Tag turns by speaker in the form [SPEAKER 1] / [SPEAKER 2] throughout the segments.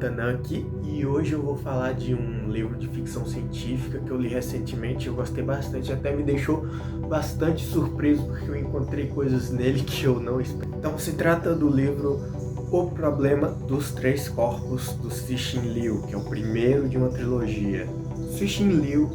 [SPEAKER 1] Tantan aqui e hoje eu vou falar de um livro de ficção científica que eu li recentemente. Eu gostei bastante, até me deixou bastante surpreso porque eu encontrei coisas nele que eu não esperava. Então se trata do livro O Problema dos Três Corpos, do Cixin Liu, que é o primeiro de uma trilogia. Cixin Liu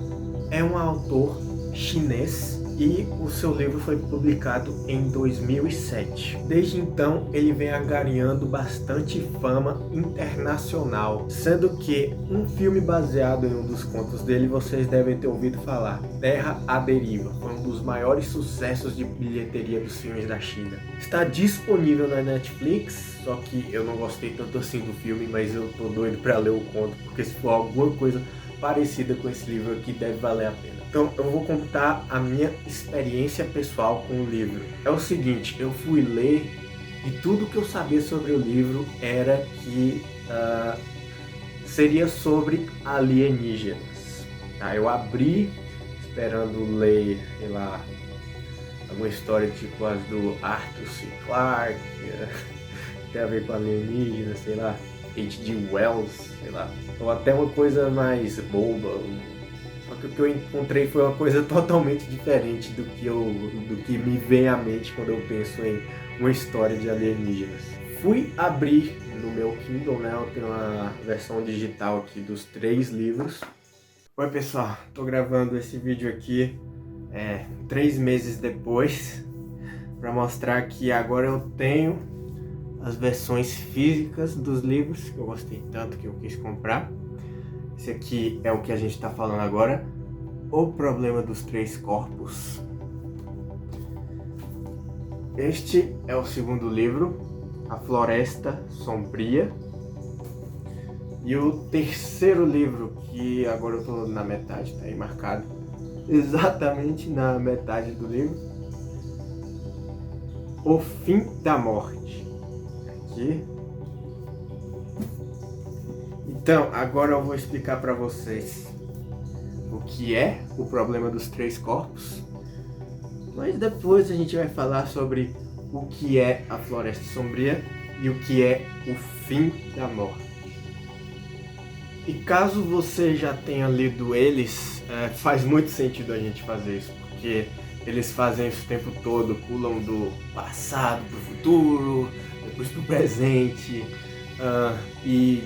[SPEAKER 1] é um autor chinês e o seu livro foi publicado em 2007. Desde então, ele vem angariando bastante fama internacional, sendo que um filme baseado em um dos contos dele vocês devem ter ouvido falar, Terra à Deriva, foi um dos maiores sucessos de bilheteria dos filmes da China. Está disponível na Netflix, só que eu não gostei tanto assim do filme, mas eu tô doido para ler o conto, porque se for alguma coisa parecida com esse livro aqui, deve valer a pena. Então eu vou contar a minha experiência pessoal com o livro. É o seguinte, eu fui ler e tudo que eu sabia sobre o livro era que seria sobre alienígenas. Tá? Eu abri esperando ler, sei lá, alguma história tipo as do Arthur C. Clarke, que tem a ver com alienígenas, sei lá, H.G. Wells, sei lá, ou até uma coisa mais boba. Só que o que eu encontrei foi uma coisa totalmente diferente do que me vem à mente quando eu penso em uma história de alienígenas. Fui abrir no meu Kindle, né? Eu tenho uma versão digital aqui dos 3 livros. Oi pessoal, tô gravando esse vídeo aqui 3 meses depois para mostrar que agora eu tenho as versões físicas dos livros que eu gostei tanto que eu quis comprar. Esse aqui é o que a gente está falando agora, O Problema dos Três Corpos. Este é o segundo livro, A Floresta Sombria. E o terceiro livro, que agora eu estou na metade, está aí marcado, exatamente na metade do livro, O Fim da Morte. Aqui. Então, agora eu vou explicar para vocês o que é o problema dos três corpos, mas depois a gente vai falar sobre o que é a Floresta Sombria e o que é o fim da morte. E caso você já tenha lido eles, faz muito sentido a gente fazer isso, porque eles fazem isso o tempo todo, pulam do passado para o futuro, depois para o presente, e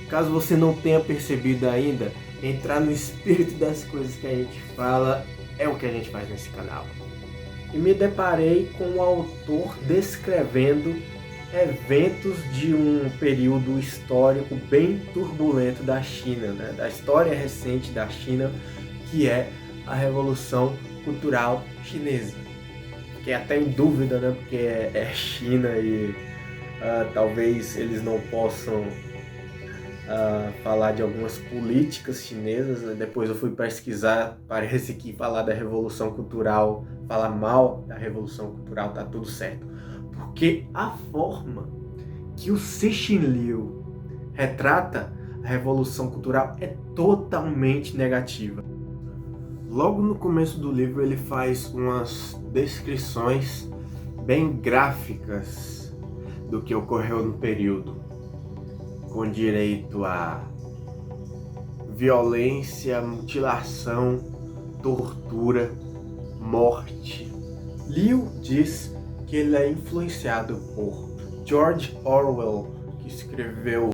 [SPEAKER 1] caso você não tenha percebido ainda, entrar no espírito das coisas que a gente fala é o que a gente faz nesse canal. E me deparei com o autor descrevendo eventos de um período histórico bem turbulento da China, né? Da história recente da China, que é a Revolução Cultural Chinesa. Fiquei até em dúvida, né? Porque é China e talvez eles não possam falar de algumas políticas chinesas, né? Depois eu fui pesquisar, parece que falar da Revolução Cultural, falar mal da Revolução Cultural tá tudo certo, porque a forma que o Cixin Liu retrata a Revolução Cultural é totalmente negativa. Logo no começo do livro ele faz umas descrições bem gráficas do que ocorreu no período, com direito a violência, mutilação, tortura, morte. Liu diz que ele é influenciado por George Orwell, que escreveu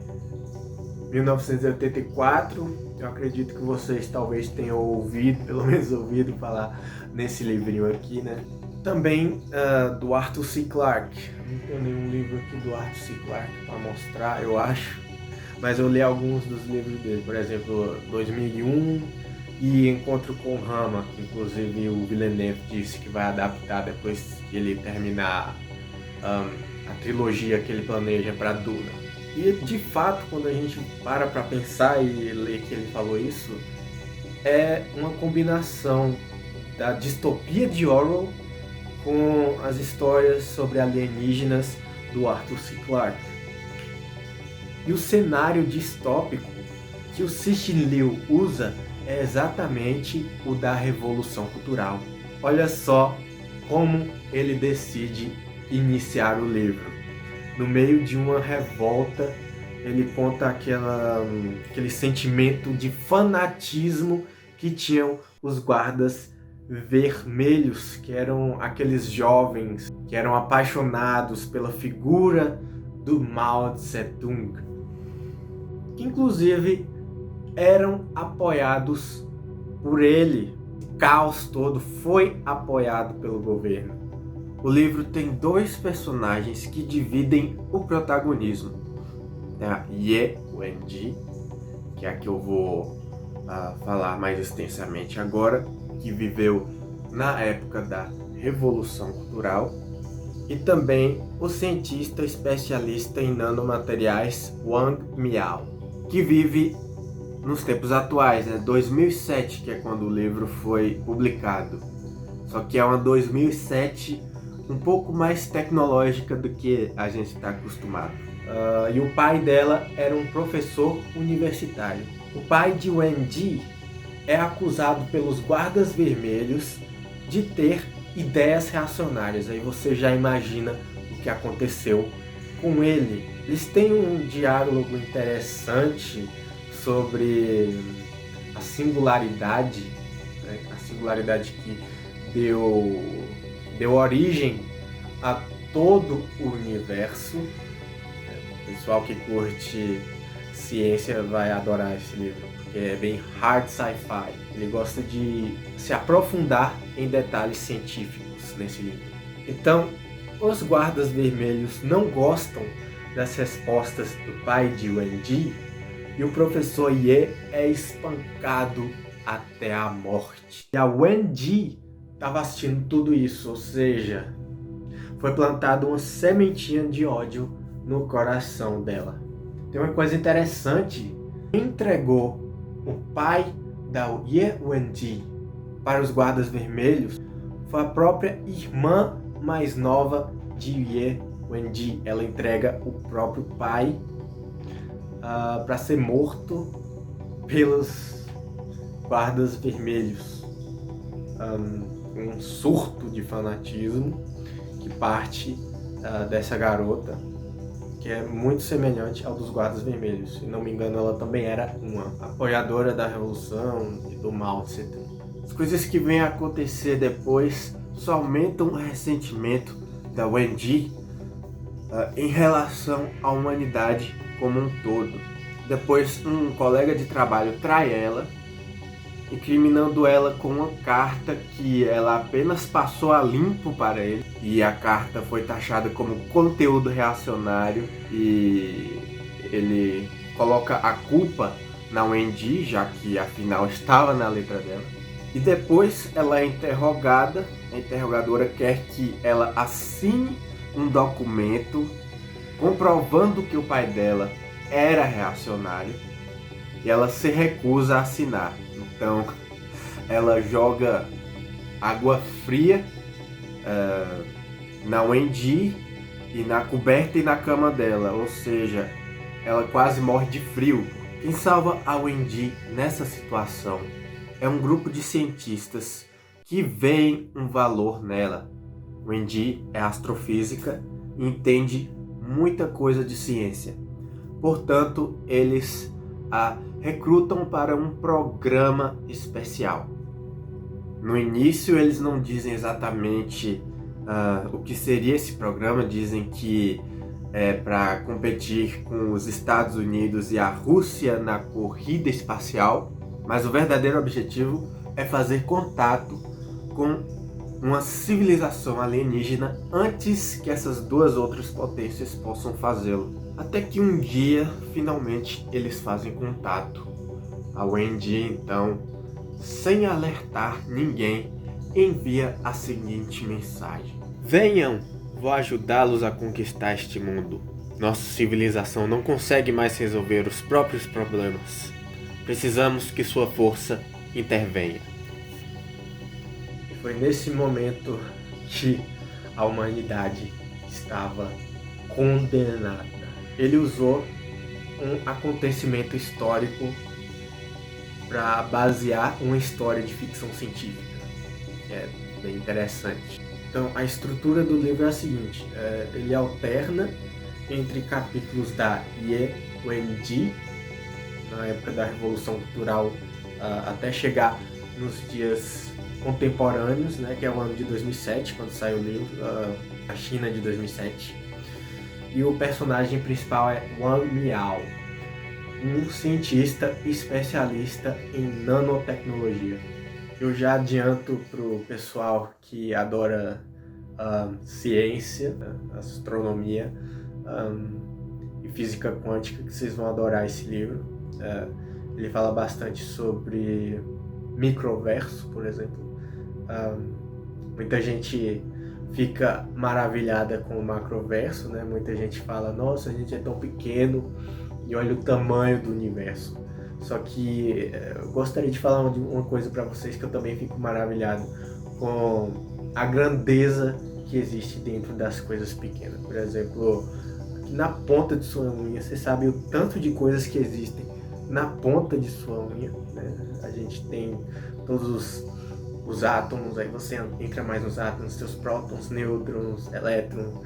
[SPEAKER 1] 1984. Eu acredito que vocês talvez tenham ouvido, pelo menos ouvido falar nesse livrinho aqui, né? Também do Arthur C. Clarke. Não tenho nenhum livro aqui do Arthur C. Clarke para mostrar, eu acho. Mas eu li alguns dos livros dele, por exemplo, 2001 e Encontro com Rama, que inclusive o Villeneuve disse que vai adaptar depois que ele terminar a trilogia que ele planeja para Duna. E de fato, quando a gente para pensar e ler que ele falou isso, é uma combinação da distopia de Orwell com as histórias sobre alienígenas do Arthur C. Clarke. E o cenário distópico que o Cixin Liu usa é exatamente o da Revolução Cultural. Olha só como ele decide iniciar o livro. No meio de uma revolta ele conta aquele sentimento de fanatismo que tinham os guardas vermelhos, que eram aqueles jovens que eram apaixonados pela figura do Mao Tse-tung, que inclusive eram apoiados por ele. O caos todo foi apoiado pelo governo. O livro tem dois personagens que dividem o protagonismo. A Ye Wenji, que é a que eu vou falar mais extensamente agora, que viveu na época da Revolução Cultural, e também o cientista especialista em nanomateriais Wang Miao, que vive nos tempos atuais, 2007, que é quando o livro foi publicado. Só que é uma 2007 um pouco mais tecnológica do que a gente está acostumado. E o pai dela era um professor universitário. O pai de Wenji é acusado pelos guardas vermelhos de ter ideias reacionárias. Aí você já imagina o que aconteceu com ele. Eles têm um diálogo interessante sobre a singularidade, a singularidade que deu origem a todo o universo. O pessoal que curte ciência vai adorar esse livro, porque é bem hard sci-fi. Ele gosta de se aprofundar em detalhes científicos nesse livro. Então, os guardas vermelhos não gostam das respostas do pai de Wenji, e o professor Ye é espancado até a morte. E a Wenji estava assistindo tudo isso, ou seja, foi plantada uma sementinha de ódio no coração dela. Tem uma coisa interessante: quem entregou o pai da Ye Wenji para os guardas vermelhos foi a própria irmã mais nova de Ye Wenji. Ela entrega o próprio pai para ser morto pelos guardas vermelhos. Um surto de fanatismo que parte dessa garota, que é muito semelhante ao dos guardas vermelhos. Se não me engano, ela também era uma apoiadora da revolução e do Mao Tse-tung. As coisas que vêm a acontecer depois só aumentam o ressentimento da Wenji em relação à humanidade como um todo. Depois, um colega de trabalho trai ela, incriminando ela com uma carta que ela apenas passou a limpo para ele, e a carta foi taxada como conteúdo reacionário, e ele coloca a culpa na Wenji, já que afinal estava na letra dela. E depois ela é interrogada, a interrogadora quer que ela assine um documento comprovando que o pai dela era reacionário, e ela se recusa a assinar. Então ela joga água fria na Wenji e na coberta e na cama dela, ou seja, ela quase morre de frio. Quem salva a Wenji nessa situação é um grupo de cientistas que veem um valor nela. Wenji é astrofísica e entende muita coisa de ciência. Portanto, eles a recrutam para um programa especial. No início, eles não dizem exatamente o que seria esse programa. Dizem que é para competir com os Estados Unidos e a Rússia na corrida espacial, mas o verdadeiro objetivo é fazer contato com uma civilização alienígena antes que essas duas outras potências possam fazê-lo. Até que um dia, finalmente, eles fazem contato. A Wenji, então, sem alertar ninguém, envia a seguinte mensagem: venham, vou ajudá-los a conquistar este mundo. Nossa civilização não consegue mais resolver os próprios problemas. Precisamos que sua força intervenha. E foi nesse momento que a humanidade estava condenada. Ele usou um acontecimento histórico para basear uma história de ficção científica, que é bem interessante. Então, a estrutura do livro é a seguinte: ele alterna entre capítulos da Ye o MD, na época da Revolução Cultural, até chegar nos dias contemporâneos, né, que é o ano de 2007, quando saiu o livro, a China de 2007. E o personagem principal é Wang Miao, um cientista especialista em nanotecnologia. Eu já adianto pro pessoal que adora ciência, astronomia e física quântica, que vocês vão adorar esse livro. Ele fala bastante sobre microverso, por exemplo. Muita gente fica maravilhada com o macroverso, né? Muita gente fala, nossa, a gente é tão pequeno e olha o tamanho do universo. Só que eu gostaria de falar uma coisa para vocês, que eu também fico maravilhado com a grandeza que existe dentro das coisas pequenas. Por exemplo, aqui na ponta de sua unha, você sabe o tanto de coisas que existem na ponta de sua unha, né? A gente tem todos os átomos, aí você entra mais nos átomos, seus prótons, nêutrons, elétrons,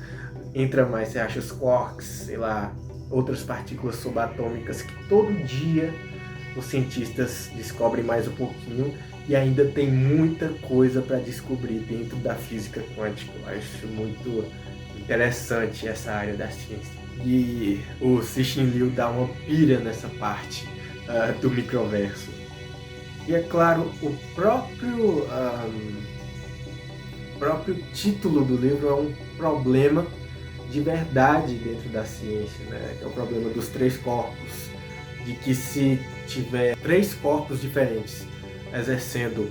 [SPEAKER 1] entra mais, você acha os quarks, sei lá, outras partículas subatômicas que todo dia os cientistas descobrem mais um pouquinho, e ainda tem muita coisa para descobrir dentro da física quântica. Eu acho muito interessante essa área da ciência. E o Cixin Liu dá uma pira nessa parte do microverso. E é claro, o próprio título do livro é um problema de verdade dentro da ciência, né? Que é o problema dos três corpos, de que se tiver três corpos diferentes exercendo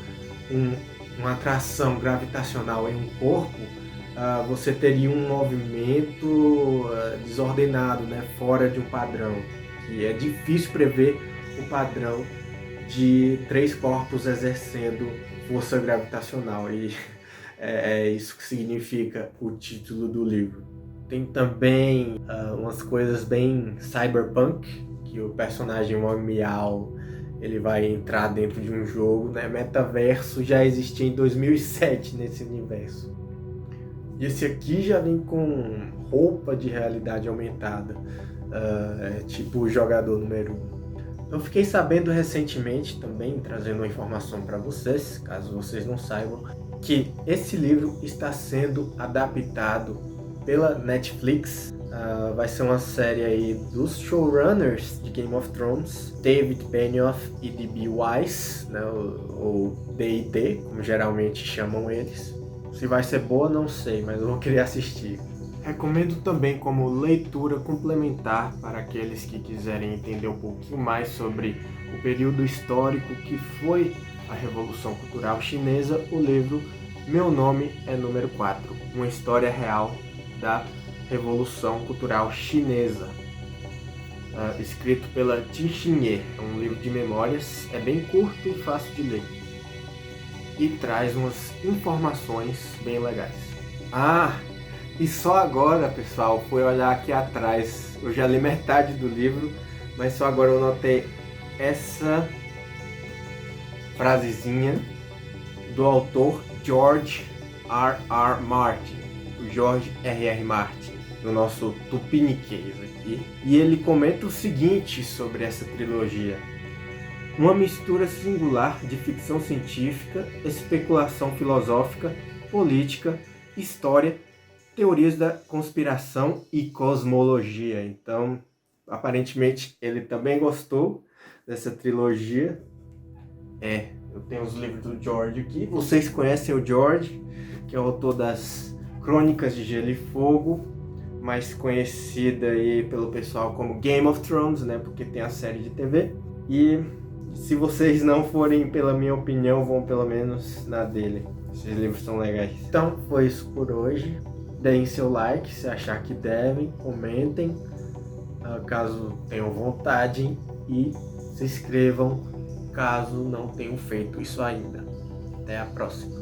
[SPEAKER 1] uma atração gravitacional em um corpo, você teria um movimento desordenado, né? Fora de um padrão, que é difícil prever o padrão de três corpos exercendo força gravitacional, e é isso que significa o título do livro. Tem também umas coisas bem cyberpunk, que o personagem Wang Miao ele vai entrar dentro de um jogo, né? Metaverso já existia em 2007 nesse universo. E esse aqui já vem com roupa de realidade aumentada, tipo o jogador número 1. Eu fiquei sabendo recentemente também, trazendo uma informação para vocês, caso vocês não saibam, que esse livro está sendo adaptado pela Netflix. Vai ser uma série aí dos showrunners de Game of Thrones, David Benioff e D.B. Weiss, né, ou D&D, como geralmente chamam eles. Se vai ser boa, não sei, mas eu vou querer assistir. Recomendo também como leitura complementar para aqueles que quiserem entender um pouquinho mais sobre o período histórico que foi a Revolução Cultural Chinesa, o livro Meu Nome é Número 4, uma história real da Revolução Cultural Chinesa, escrito pela Qin Xinye. É um livro de memórias, é bem curto e fácil de ler, e traz umas informações bem legais. E só agora, pessoal, fui olhar aqui atrás, eu já li metade do livro, mas só agora eu notei essa frasezinha do autor George R.R. Martin, o George R.R. Martin, do nosso tupiniquês aqui. E ele comenta o seguinte sobre essa trilogia: uma mistura singular de ficção científica, especulação filosófica, política, história, teorias da conspiração e cosmologia. Então, aparentemente, ele também gostou dessa trilogia. Eu tenho os livros do George aqui. Vocês conhecem o George, que é o autor das Crônicas de Gelo e Fogo, mais conhecida aí pelo pessoal como Game of Thrones, né? Porque tem a série de TV. E se vocês não forem pela minha opinião, vão pelo menos na dele. Esses livros são legais. Então, foi isso por hoje. Deem seu like se achar que devem, comentem caso tenham vontade, e se inscrevam caso não tenham feito isso ainda. Até a próxima.